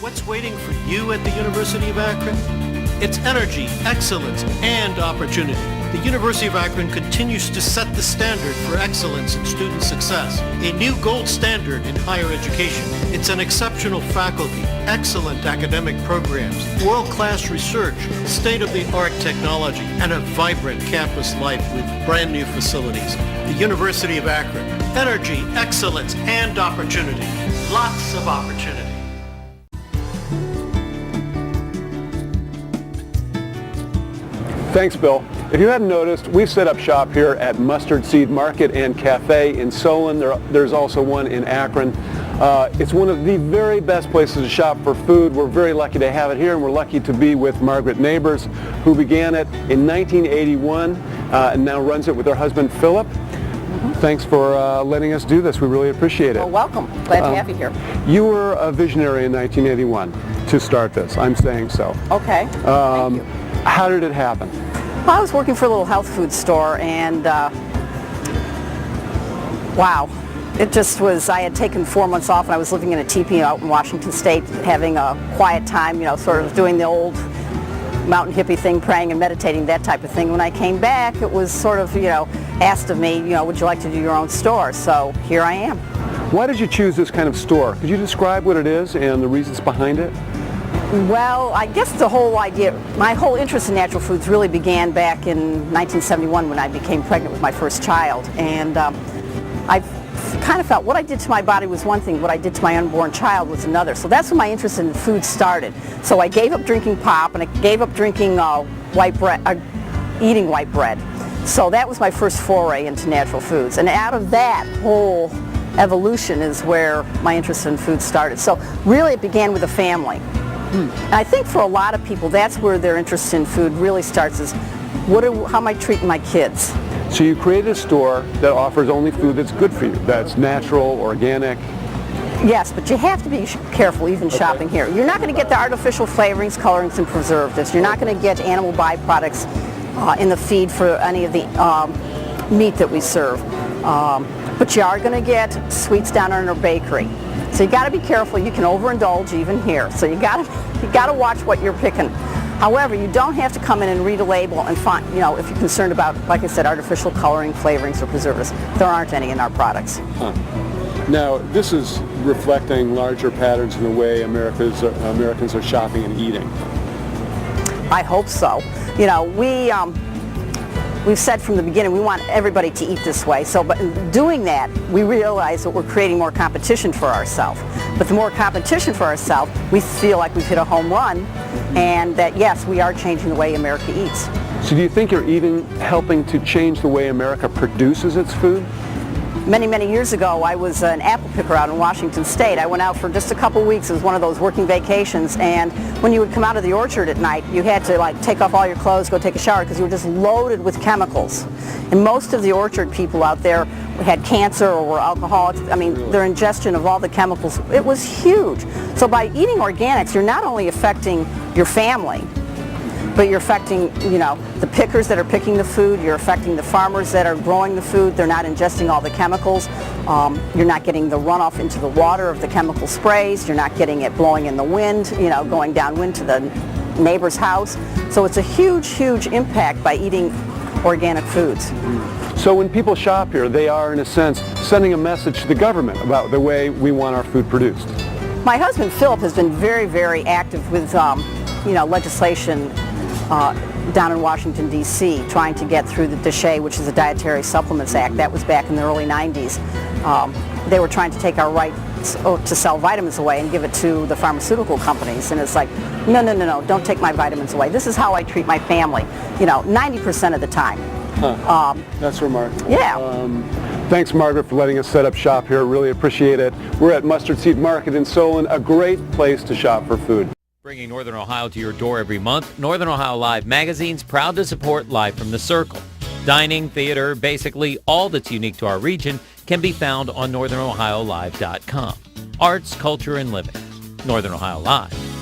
What's waiting for you at the University of Akron? It's energy, excellence, and opportunity. The University of Akron continues to set the standard for excellence in student success, a new gold standard in higher education. It's an exceptional faculty, excellent academic programs, world-class research, state-of-the-art technology, and a vibrant campus life with brand new facilities. The University of Akron, energy, excellence, and opportunity. Lots of opportunity. Thanks, Bill. If you hadn't noticed, we've set up shop here at Mustard Seed Market and Cafe in Solon. There's also one in Akron. It's one of the very best places to shop for food. We're very lucky to have it here, and we're lucky to be with Margaret Nabors, who began it in 1981 and now runs it with her husband, Philip. Thanks for letting us do this. We really appreciate it. Well, welcome. Glad to have you here. You were a visionary in 1981 to start this. I'm saying so. Okay. Thank you. How did it happen? Well, I was working for a little health food store, and wow. It just was, I had taken 4 months off, and I was living in a teepee out in Washington State, having a quiet time, you know, sort of doing the old mountain hippie thing, praying and meditating, that type of thing. When I came back, it was sort of, you know, asked of me, you know, would you like to do your own store? So here I am. Why did you choose this kind of store? Could you describe what it is and the reasons behind it? Well, I guess the whole idea, my whole interest in natural foods really began back in 1971 when I became pregnant with my first child. And I kind of felt what I did to my body was one thing, what I did to my unborn child was another. So that's when my interest in food started. So I gave up drinking pop, and I gave up drinking white bread, eating white bread. So that was my first foray into natural foods. And out of that whole evolution is where my interest in food started. So really it began with a family. And I think for a lot of people, that's where their interest in food really starts, is how am I treating my kids? So you created a store that offers only food that's good for you, that's natural, organic. Yes, but you have to be careful even shopping here. You're not going to get the artificial flavorings, colorings, and preservatives. You're not going to get animal byproducts in the feed for any of the meat that we serve. But you are going to get sweets down in our bakery. So you got to be careful. You can overindulge even here. So you got to watch what you're picking. However, you don't have to come in and read a label and find, you know, if you're concerned about, like I said, artificial coloring, flavorings, or preservatives. There aren't any in our products. Now, this is reflecting larger patterns in the way Americans are shopping and eating. I hope so. You know, we've said from the beginning we want everybody to eat this way. So, but in doing that, we realize that we're creating more competition for ourselves. But the more competition for ourselves, we feel like we've hit a home run, and that yes, we are changing the way America eats. So do you think you're even helping to change the way America produces its food? Many, many years ago, I was an apple picker out in Washington State. I went out for just a couple weeks. It was one of those working vacations, and when you would come out of the orchard at night, you had to like take off all your clothes, go take a shower, because you were just loaded with chemicals. And most of the orchard people out there had cancer or were alcoholics. I mean, their ingestion of all the chemicals, it was huge. So by eating organics, you're not only affecting your family, but you're affecting, you know, the pickers that are picking the food, you're affecting the farmers that are growing the food, they're not ingesting all the chemicals, you're not getting the runoff into the water of the chemical sprays, you're not getting it blowing in the wind, you know, going downwind to the neighbor's house. So it's a huge, huge impact by eating organic foods. So when people shop here, they are, in a sense, sending a message to the government about the way we want our food produced. My husband, Philip, has been very, very active with, you know, legislation down in Washington, D.C., trying to get through the DSHEA, which is the Dietary Supplements Act. That was back in the early 90s. They were trying to take our right to sell vitamins away and give it to the pharmaceutical companies. And it's like, no, no, no, no, don't take my vitamins away. This is how I treat my family, you know, 90% of the time. That's remarkable. Yeah. Thanks, Margaret, for letting us set up shop here. Really appreciate it. We're at Mustard Seed Market in Solon, a great place to shop for food. Bringing Northern Ohio to your door every month, Northern Ohio Live magazine's proud to support Live from the Circle. Dining, theater, basically all that's unique to our region can be found on NorthernOhioLive.com. Arts, culture, and living. Northern Ohio Live.